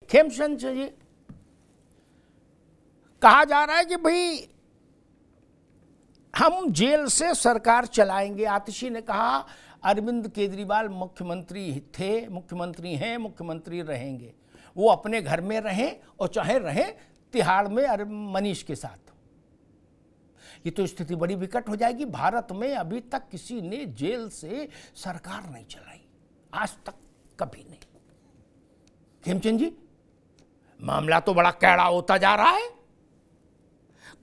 खेमचंद जी, कहा जा रहा है कि भाई हम जेल से सरकार चलाएंगे। आतिशी ने कहा अरविंद केजरीवाल मुख्यमंत्री थे, मुख्यमंत्री हैं, मुख्यमंत्री रहेंगे। वो अपने घर में रहें और चाहे रहें तिहाड़ में मनीष के साथ। ये तो स्थिति बड़ी विकट हो जाएगी। भारत में अभी तक किसी ने जेल से सरकार नहीं चलाई, आज तक कभी नहीं। खेमचंद जी, मामला तो बड़ा कैड़ा होता जा रहा है।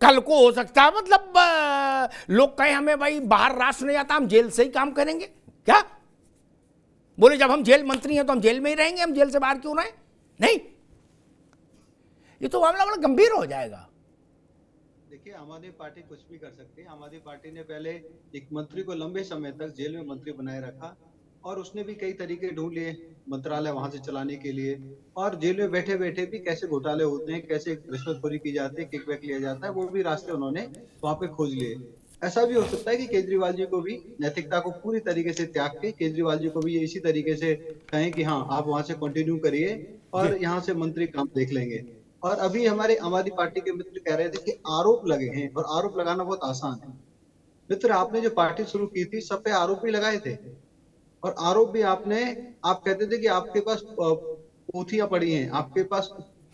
कल को हो सकता है मतलब लोग कहें हमें भाई बाहर राष्ट्र नहीं आता, हम जेल से ही काम करेंगे। क्या बोले, जब हम जेल मंत्री हैं तो हम जेल में ही रहेंगे, हम जेल से बाहर क्यों रहें? नहीं, ये तो मामला बड़ा गंभीर हो जाएगा। देखिए, आम आदमी पार्टी कुछ भी कर सकती है। आम आदमी पार्टी ने पहले एक मंत्री को लंबे समय तक जेल में मंत्री बनाए रखा और उसने भी कई तरीके ढूंढ लिए मंत्रालय वहां से चलाने के लिए, और जेल में बैठे बैठे भी कैसे घोटाले होते हैं, कैसे रिश्वतखोरी की जाती है, किकबैक लिया जाता है, वो भी रास्ते उन्होंने वहां पे खोज लिए। ऐसा भी हो सकता है कि केजरीवाल जी को भी नैतिकता को पूरी तरीके से त्याग के केजरीवाल जी को भी इसी तरीके से कहें कि हाँ, आप वहां से कंटिन्यू करिए और यहाँ से मंत्री काम देख लेंगे। और अभी हमारे आम आदमी पार्टी के मित्र कह रहे थे कि आरोप लगे हैं, और आरोप लगाना बहुत आसान है। मित्र, आपने जो पार्टी शुरू की थी सब पे आरोप ही लगाए थे, और आरोप भी आप कहते थे कि आपके पास पोथियां पड़ी हैं, आपके पास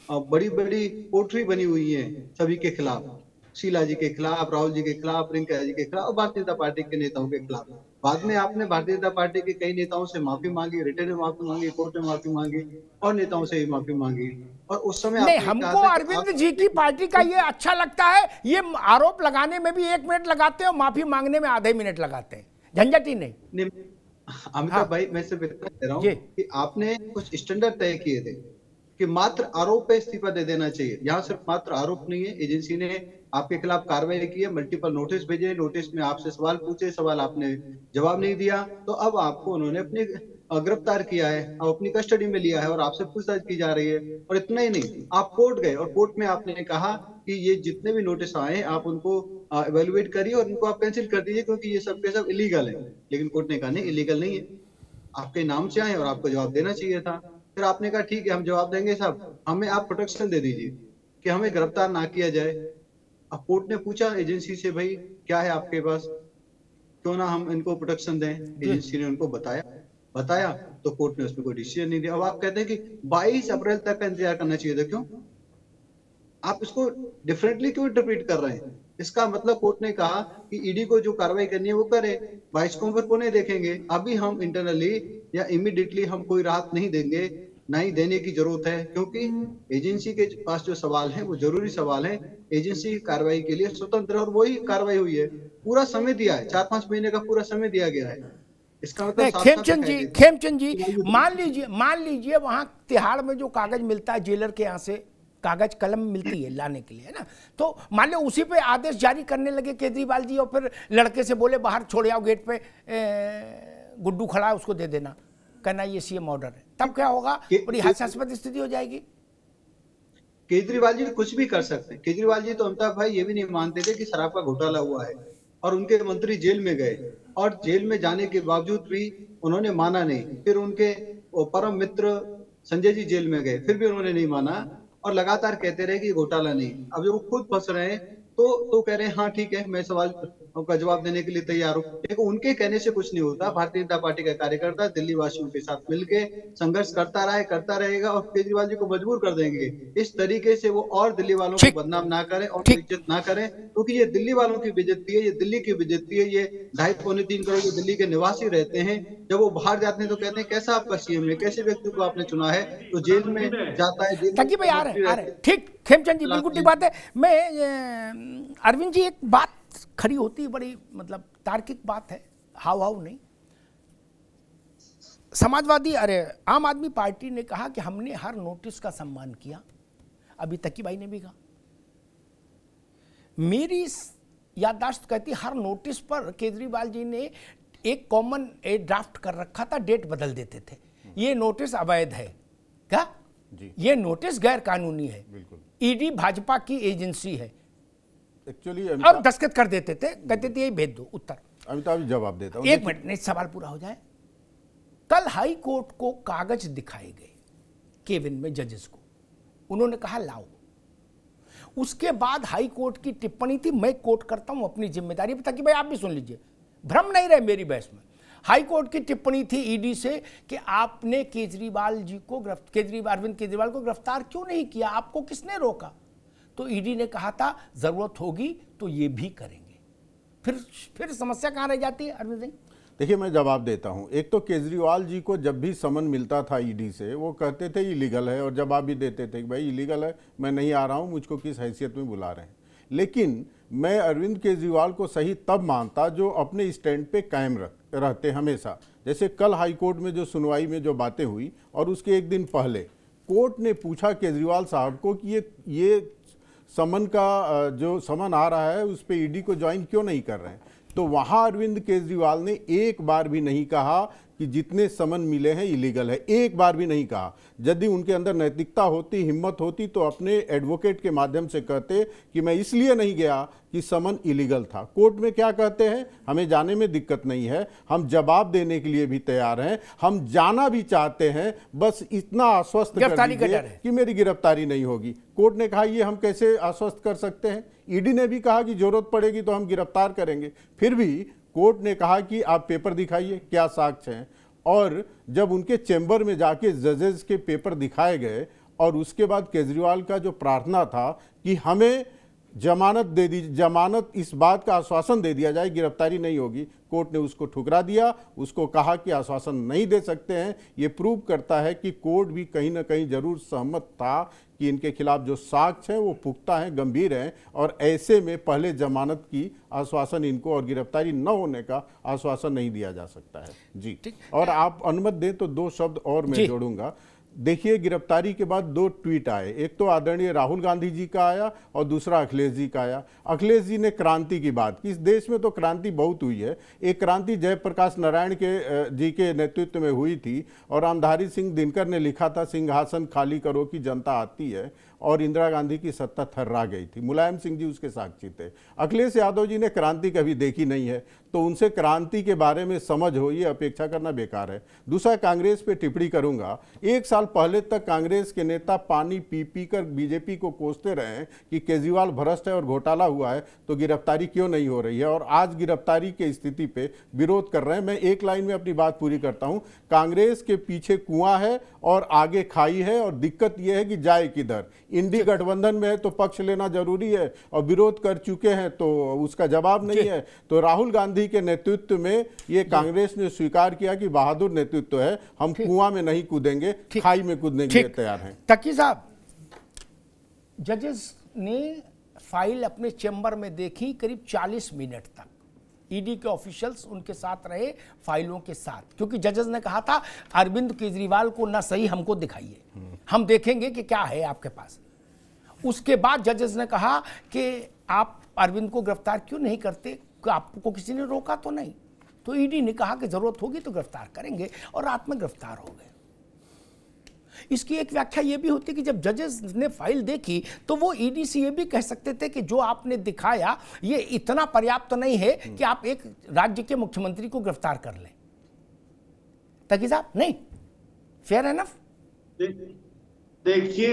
बड़ी बड़ी कोठरी बनी हुई है सभी के खिलाफ, शीला जी के खिलाफ, राहुल जी के खिलाफ, प्रियंका जी के खिलाफ और भारतीय जनता पार्टी के नेताओं के खिलाफ। बाद में आपने भारतीय जनता पार्टी के कई नेताओं से माफी मांगी, रिटर्न में माफी मांगी, कोर्ट में माफी मांगी और नेताओं से भी माफी मांगी। और उस समय नहीं, हमको अरविंद जी की पार्टी का ये अच्छा लगता है। ये आरोप लगाने में भी 1 मिनट लगाते हैं और माफी मांगने में आधे मिनट लगाते हैं, झंझट ही नहीं। अमिताभ भाई, मैं सिर्फ इतना कह रहा हूँ कि आपने कुछ स्टैंडर्ड तय किए थे कि मात्र आरोप पे इस्तीफा दे देना चाहिए। यहाँ सिर्फ मात्र आरोप नहीं है, एजेंसी ने आपके खिलाफ कार्रवाई की है, मल्टीपल नोटिस भेजे, नोटिस में आपसे सवाल पूछे, सवाल आपने जवाब नहीं दिया, तो अब आपको उन्होंने अपने गिरफ्तार किया है, अब अपनी कस्टडी में लिया है और आपसे पूछताछ की जा रही है। और इतना ही नहीं, आप कोर्ट गए और कोर्ट में आपने कहा कि ये जितने भी नोटिस आए हैं आप उनको एवेलुएट करिए और उनको आप कैंसिल कर दीजिए क्योंकि ये सब के सब इलीगल है। लेकिन कोर्ट ने कहा नहीं, इलीगल नहीं है, आपके नाम से आए और आपको जवाब देना चाहिए था। फिर आपने कहा ठीक है, हम जवाब देंगे साहब, हमें आप प्रोटेक्शन दे दीजिए कि हमें गिरफ्तार ना किया जाए। अब कोर्ट ने पूछा एजेंसी से, भाई क्या है आपके पास, क्यों ना हम इनको प्रोटेक्शन दें। एजेंसी ने उनको बताया तो कोर्ट ने उसमें कोई डिसीजन नहीं दिया। अब आप कहते हैं कि 22 अप्रैल तक का इंतजार करना चाहिए था। क्यों आप इसको डिफरेंटली क्यों इंटरप्रेट कर रहे हैं? इसका मतलब कोर्ट ने कहा कि ईडी को जो कार्रवाई करनी है वो करे, 22 को फिर पुनः देखेंगे। अभी हम इंटरनली या इमीडिएटली हम कोई राहत नहीं देंगे, ना ही देने की जरूरत है, क्योंकि एजेंसी के पास जो सवाल है वो जरूरी सवाल है। एजेंसी कार्रवाई के लिए स्वतंत्र है और वही कार्रवाई हुई है। पूरा समय दिया है, 4-5 महीने का पूरा समय दिया गया है। इसका मतलब खेमचंद जी, मान लीजिए वहां तिहाड़ में जो कागज मिलता है, जेलर के यहाँ से कागज कलम मिलती है लाने के लिए, है ना, तो मान लो उसी पे आदेश जारी करने लगे केजरीवाल जी और फिर लड़के से बोले बाहर छोड़ आओ, गेट पे गुड्डू खड़ा है उसको दे देना, कहना ये सीएम ऑर्डर है, तब क्या होगा? बड़ी हास्यास्पद स्थिति हो जाएगी। केजरीवाल जी कुछ भी कर सकते हैं। केजरीवाल जी तो अमिताभ भाई ये भी नहीं मानते थे कि शराब का घोटाला हुआ है, और उनके मंत्री जेल में गए और जेल में जाने के बावजूद भी उन्होंने माना नहीं। फिर उनके परम मित्र संजय जी जेल में गए, फिर भी उन्होंने नहीं माना और लगातार कहते रहे कि घोटाला नहीं। अब जब वो खुद फंस रहे हैं तो कह रहे हैं हाँ ठीक है, मैं सवाल का जवाब देने के लिए तैयार हूँ। लेकिन उनके कहने से कुछ नहीं होता। भारतीय जनता पार्टी का कार्यकर्ता दिल्ली वासियों के साथ मिलके संघर्ष करता रहा है, करता रहेगा और केजरीवाल जी को मजबूर कर देंगे इस तरीके से वो और दिल्ली वालों को बदनाम ना करें और बेइज्जत ना करें, क्योंकि ये दिल्ली वालों की बेइज्जती है, ये दिल्ली की बेइज्जती है। ये 2.5-3 करोड़ जो दिल्ली के निवासी रहते हैं, जब वो बाहर जाते हैं तो कहते हैं कैसा आपका सीएम है, कैसे व्यक्ति को आपने चुना है, तो जेल में जाता है। ठीक, खेमचंद जी बिल्कुल ठीक बात है। मैं अरविंद जी, एक बात खड़ी होती है, बड़ी मतलब तार्किक बात है, हाव नहीं। समाजवादी आम आदमी पार्टी ने कहा कि हमने हर नोटिस का सम्मान किया। अभी तकी भाई ने भी कहा। मेरी याददाश्त कहती हर नोटिस पर केजरीवाल जी ने एक कॉमन ड्राफ्ट कर रखा था, डेट बदल देते थे। ये नोटिस अवैध है क्या? ये नोटिस गैर कानूनी है, ईडी भाजपा की एजेंसी है एक्चुअली, और दस्तखत कर देते थे, कहते थे यही भेज दो उत्तर। अमिताभ जवाब देता हूं, 1 मिनट नहीं, सवाल पूरा हो जाए। कल हाई कोर्ट को कागज दिखाए गए केबिन में जजेस को, उन्होंने कहा लाओ। उसके बाद हाई कोर्ट की टिप्पणी थी, मैं कोट करता हूं अपनी जिम्मेदारी पर ताकि भाई आप भी सुन लीजिए, भ्रम नहीं रहे मेरी बहस में। हाई कोर्ट की टिप्पणी थी ईडी से कि आपने केजरीवाल जी को अरविंद केजरीवाल को गिरफ्तार क्यों नहीं किया, आपको किसने रोका? तो ईडी ने कहा था जरूरत होगी तो ये भी करेंगे। फिर समस्या कहां रह जाती है अरविंद सिंह? देखिए, मैं जवाब देता हूं। एक तो केजरीवाल जी को जब भी समन मिलता था ईडी से, वो कहते थे इलीगल है, और जवाब भी देते थे कि भाई इलीगल है, मैं नहीं आ रहा हूं, मुझको किस हैसियत में बुला रहे हैं। लेकिन मैं अरविंद केजरीवाल को सही तब मानता जो अपने स्टैंड पे कायम रहते हमेशा। जैसे कल हाई कोर्ट में जो सुनवाई में जो बातें हुई, और उसके एक दिन पहले कोर्ट ने पूछा केजरीवाल साहब को कि ये समन का जो समन आ रहा है उस पर ईडी को ज्वाइन क्यों नहीं कर रहे हैं, तो वहां अरविंद केजरीवाल ने एक बार भी नहीं कहा कि जितने समन मिले हैं इलीगल है, एक बार भी नहीं कहा। यदि उनके अंदर नैतिकता होती, हिम्मत होती, तो अपने एडवोकेट के माध्यम से कहते कि मैं इसलिए नहीं गया कि समन इलीगल था। कोर्ट में क्या कहते हैं, हमें जाने में दिक्कत नहीं है, हम जवाब देने के लिए भी तैयार हैं, हम जाना भी चाहते हैं, बस इतना आश्वस्त कर दीजिए कि मेरी गिरफ्तारी नहीं होगी। कोर्ट ने कहा ये हम कैसे आश्वस्त कर सकते हैं। ईडी ने भी कहा कि जरूरत पड़ेगी तो हम गिरफ्तार करेंगे। फिर भी कोर्ट ने कहा कि आप पेपर दिखाइए, क्या साक्ष्य हैं। और जब उनके चैम्बर में जाके जजेस के पेपर दिखाए गए, और उसके बाद केजरीवाल का जो प्रार्थना था कि हमें जमानत दे दी, जमानत, इस बात का आश्वासन दे दिया जाए गिरफ्तारी नहीं होगी, कोर्ट ने उसको ठुकरा दिया। उसको कहा कि आश्वासन नहीं दे सकते हैं। ये प्रूव करता है कि कोर्ट भी कहीं ना कहीं जरूर सहमत था कि इनके खिलाफ जो साक्ष्य हैं वो पुख्ता हैं, गंभीर हैं, और ऐसे में पहले जमानत की आश्वासन इनको और गिरफ्तारी न होने का आश्वासन नहीं दिया जा सकता है। जी, और आप अनुमति दें तो 2 शब्द और मैं जोड़ूंगा। देखिए, गिरफ्तारी के बाद 2 ट्वीट आए, एक तो आदरणीय राहुल गांधी जी का आया और दूसरा अखिलेश जी का आया। अखिलेश जी ने क्रांति की बात की। इस देश में तो क्रांति बहुत हुई है। एक क्रांति जयप्रकाश नारायण जी के नेतृत्व में हुई थी, और रामधारी सिंह दिनकर ने लिखा था सिंहासन खाली करो कि जनता आती है, और इंदिरा गांधी की सत्ता थर्रा गई थी। मुलायम सिंह जी उसके साक्षी थे। अखिलेश यादव जी ने क्रांति कभी देखी नहीं है, तो उनसे क्रांति के बारे में समझ हो ये अपेक्षा करना बेकार है। दूसरा, कांग्रेस पे टिप्पणी करूंगा। 1 साल पहले तक कांग्रेस के नेता पानी पी पी कर बीजेपी को कोसते रहे हैं कि केजरीवाल भ्रष्ट है और घोटाला हुआ है, तो गिरफ्तारी क्यों नहीं हो रही है, और आज गिरफ्तारी की स्थिति पे विरोध कर रहे हैं। मैं एक लाइन में अपनी बात पूरी करता हूं। कांग्रेस के पीछे कुआं है और आगे खाई है, और दिक्कत यह है कि जाए किधर। इंडी गठबंधन में है तो पक्ष लेना जरूरी है, और विरोध कर चुके हैं तो उसका जवाब नहीं है। तो राहुल गांधी के नेतृत्व में ये कांग्रेस ने स्वीकार किया कि बहादुर नेतृत्व है, हम कुआं में नहीं कूदेंगे, खाई में कूदने के लिए तैयार हैं। तकी साहब, जजेस ने फाइल अपने चैम्बर में देखी करीब 40 मिनट तक। ईडी के ऑफिशियल्स उनके साथ रहे, फाइलों के साथ, क्योंकि जजेस ने कहा था अरविंद केजरीवाल को ना सही हमको दिखाइए, हम देखेंगे कि क्या है आपके पास। उसके बाद जजेस ने कहा कि आप अरविंद को गिरफ्तार क्यों नहीं करते, आपको किसी ने रोका तो नहीं। तो ईडी ने कहा कि जरूरत होगी तो गिरफ्तार करेंगे, और रात में गिरफ्तार हो गए। इसकी एक व्याख्या यह भी होती कि जब जजेस ने फाइल देखी तो वो ईडी से ये भी कह सकते थे कि जो आपने दिखाया ये इतना पर्याप्त नहीं है कि आप एक राज्य के मुख्यमंत्री को गिरफ्तार कर लें। तकी साहब, नहीं, फेयर एनफ। देखिए,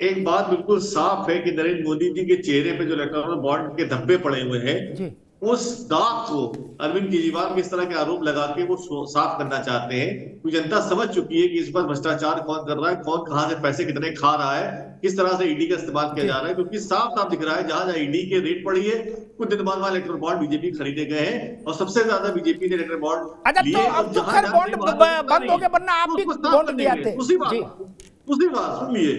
एक बात बिल्कुल साफ है कि नरेंद्र मोदी जी के चेहरे पे जो इलेक्टोरल बॉन्ड के धब्बे पड़े हुए हैं, उस दाग को अरविंद केजरीवाल इस तरह के आरोप लगा के वो साफ करना चाहते हैं। क्योंकि जनता समझ चुकी है कि इस पर भ्रष्टाचार कौन कर रहा है, कौन कहां से पैसे कितने खा रहा है, किस तरह से ईडी का इस्तेमाल किया जा रहा है। क्योंकि साफ साफ दिख रहा है, जहां जहां ईडी के रेट पड़ी है, कुछ दिन बाद वहां इलेक्टोरल बॉन्ड बीजेपी खरीदे गए हैं, और सबसे ज्यादा बीजेपी ने इलेक्टोरल बॉन्ड लिए। अब तो खैर बॉन्ड बंद हो गए, वरना आप भी बॉन्ड दिए थे। उसी बात सुन लिए,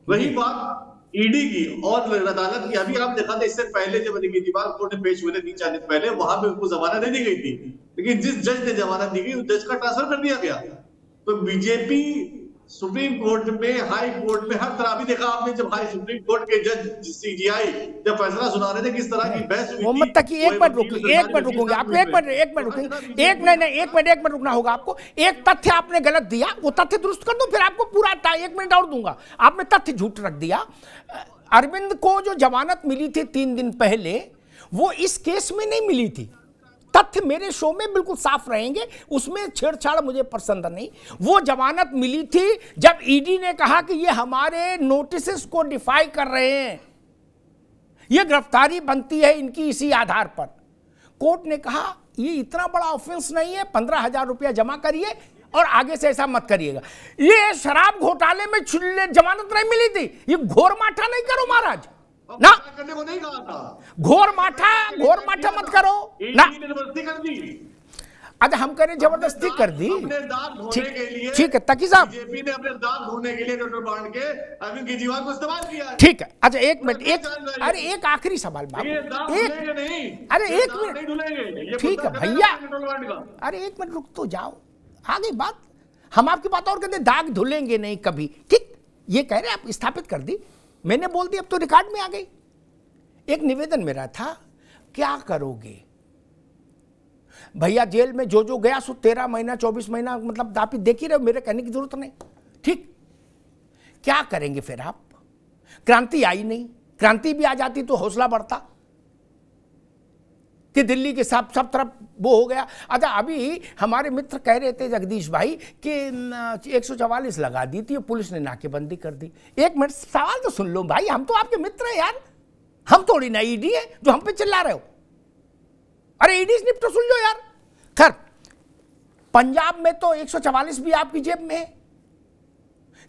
वही बात ईडी की और अदालत की। अभी आप देखा था, इससे पहले जब केजरीवाल कोर्ट में पेश हुए थे 3-4 दिन पहले, वहां पे उनको जमानत नहीं दी गई थी, लेकिन जिस जज ने जमानत दी गई उस जज का ट्रांसफर कर दिया गया। तो बीजेपी सुप्रीम कोर्ट में, हाई कोर्ट में, हर तरह। अभी देखा आपने जब सुप्रीम कोर्ट के जज सीजीआई जब फैसला सुना रहे थे, किस तरह की बहस हुई थी। मोहम्मद तकी, एक मिनट रुकेंगे आपको, एक मिनट रुकेंगे, एक मिनट रुकना होगा आपको। एक तथ्य आपने गलत दिया, वो तथ्य दुरुस्त कर दो, फिर आपको पूरा 1 मिनट और दूंगा। आपने तथ्य झूठ रख दिया। अरविंद को जो जमानत मिली थी 3 दिन पहले, वो इस केस में नहीं मिली थी। तथ्य मेरे शो में बिल्कुल साफ रहेंगे, उसमें छेड़छाड़ मुझे पसंद नहीं। वो जमानत मिली थी जब ईडी ने कहा कि ये हमारे नोटिस को डिफाई कर रहे हैं, ये गिरफ्तारी बनती है इनकी इसी आधार पर। कोर्ट ने कहा ये इतना बड़ा ऑफेंस नहीं है, 15,000 रुपया जमा करिए और आगे से ऐसा मत करिएगा। ये शराब घोटाले में जमानत नहीं मिली थी, ये घोर माठा नहीं करो महाराज ना, करने को नहीं कहा था। घोर माठा मत करो ना। अच्छा हम करें जबरदस्ती कर दी, ठीक है तकी साहब, बीजेपी ने अपने दांत धोने के लिए डॉक्टर बांड के अरविंद केजरीवाल को इस्तेमाल किया। ठीक है, अच्छा एक मिनट, अरे एक आखिरी सवाल बाबू, अरे एक मिनट, ठीक है भैया, अरे एक मिनट रुक तो जाओ, आ गई बात। हम आपकी बात और कहते दाग धुलेंगे नहीं कभी, ठीक, ये कह रहे आप स्थापित कर दी, मैंने बोल दी, अब तो रिकॉर्ड में आ गई। एक निवेदन मेरा था, क्या करोगे भैया, जेल में जो जो गया सो 13 महीना 24 महीना, मतलब आप देख ही रहे हो, मेरे कहने की जरूरत नहीं, ठीक, क्या करेंगे फिर आप? क्रांति आई नहीं, क्रांति भी आ जाती तो हौसला बढ़ता कि दिल्ली के सब तरफ वो हो गया। अच्छा अभी हमारे मित्र कह रहे थे जगदीश भाई कि 144 लगा दी थी, पुलिस ने नाकेबंदी कर दी। एक मिनट सवाल तो सुन लो भाई, हम तो आपके मित्र हैं यार, हम थोड़ी ना ईडी है जो हम पे चिल्ला रहे हो। अरे ईडी स्निप तो सुन लो यार। खैर पंजाब में तो 144 भी आपकी जेब में है,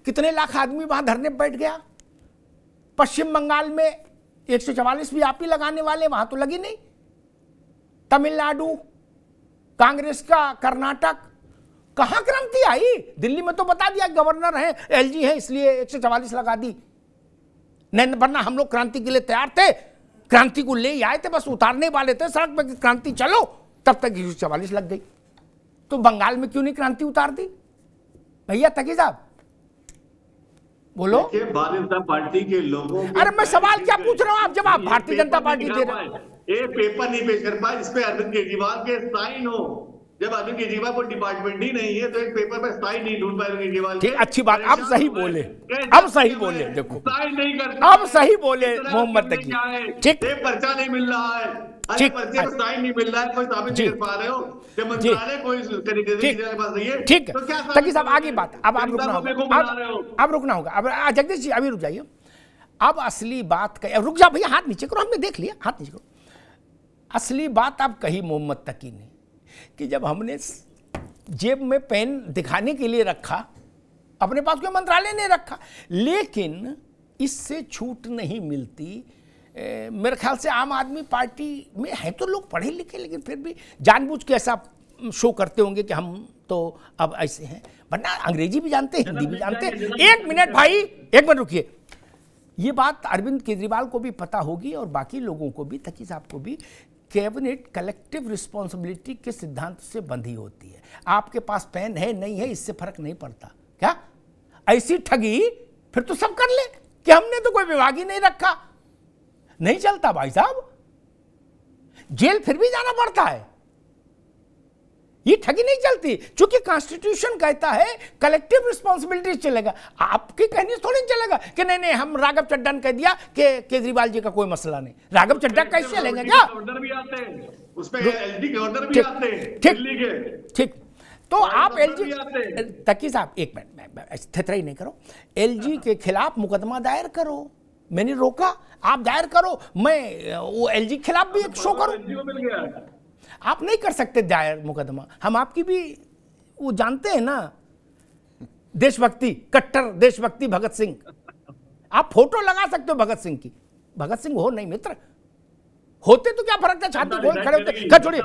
कितने लाख आदमी वहां धरने बैठ गया। पश्चिम बंगाल में 144 भी आप ही लगाने वाले, वहां तो लगी नहीं। तमिलनाडु कांग्रेस का, कर्नाटक, कहां क्रांति आई? दिल्ली में तो बता दिया गवर्नर है, एलजी है, इसलिए 144 लगा दी, नहीं वरना हम लोग क्रांति के लिए तैयार थे, क्रांति को ले आए थे, बस उतारने वाले थे सड़क पर, क्रांति चलो, तब तक 144 लग गई। तो बंगाल में क्यों नहीं क्रांति उतार दी भैया? तकी साहब बोलो। भारतीय जनता पार्टी के लोगों, अरे मैं सवाल क्या पूछ रहा हूं, आप जवाब भारतीय जनता पार्टी दे रहे हैं। ये पेपर नहीं पेश कर पाए जिसपे अरविंद केजरीवाल के साइन हो। जब अरविंद केजरीवाल को डिपार्टमेंट ही नहीं है तो एक पेपर पे साइन नहीं ढूंढ पाए केजरीवाल। ठीक, अच्छी बात, अब सही बोले, अब सही बोले, देखो साइन नहीं करता, अब सही बोले मोहम्मद तकी, ठीक, पर्चा नहीं मिल रहा है, ठीक, पर्चे पर साइन नहीं मिल रहा है, कोई साबित नहीं कर पा रहे हो, जब मंत्रालय कोई पास नहीं है, ठीक, तो क्या तकी साहब आगे बात, अब आप रुकना होगा, अब रुकना होगा, अब जगदीश जी अभी रुक जाइए। अब असली बात रुक जाओ भैया, हाथ नीचे करो, हमने देख लिया, हाथ नीचे करो। असली बात अब कही मोहम्मद तकी ने कि जब हमने जेब में पेन दिखाने के लिए रखा, अपने पास कोई मंत्रालय ने रखा, लेकिन इससे छूट नहीं मिलती। मेरे ख्याल से आम आदमी पार्टी में है तो लोग पढ़े लिखे, लेकिन फिर भी जानबूझ के ऐसा शो करते होंगे कि हम तो अब ऐसे हैं, वरना अंग्रेजी भी जानते हैं, हिंदी भी जानते हैं। एक मिनट भाई, एक मिनट रुकिए। ये बात अरविंद केजरीवाल को भी पता होगी और बाकी लोगों को भी, तकी साहब को भी, कैबिनेट कलेक्टिव रिस्पॉन्सिबिलिटी के सिद्धांत से बंधी होती है। आपके पास पेन है नहीं है इससे फर्क नहीं पड़ता। क्या ऐसी ठगी फिर तो सब कर ले कि हमने तो कोई विभाग ही नहीं रखा, नहीं चलता भाई साहब, जेल फिर भी जाना पड़ता है, ये ठगी नहीं चलती, क्योंकि कॉन्स्टिट्यूशन कहता है कलेक्टिव रिस्पॉन्सिबिलिटी चलेगा। आपकी कहनी थोड़ी चलेगा कि नहीं नहीं हम राघव चड्ढा ने कह दिया कि केजरीवाल जी का कोई मसला नहीं, राघव चड्ढा कैसे चलेंगे? क्या ऑर्डर भी आते हैं, उसपे एलजी के ऑर्डर भी आते हैं दिल्ली के, ठीक, तो आप एलजी, तकी साहब एक मिनट, स्थिति नहीं करो, एलजी के खिलाफ मुकदमा दायर करो, मैंने रोका, आप दायर करो, मैं वो एलजी के खिलाफ भी एक शो करूं। आप नहीं कर सकते दायर मुकदमा, हम आपकी भी वो जानते हैं ना, देशभक्ति, कट्टर देशभक्ति भगत सिंह, आप फोटो लगा सकते हो भगत सिंह की, भगत सिंह हो नहीं मित्र, होते तो क्या फर्क था, छाती खोल खड़े होते। छोड़िए,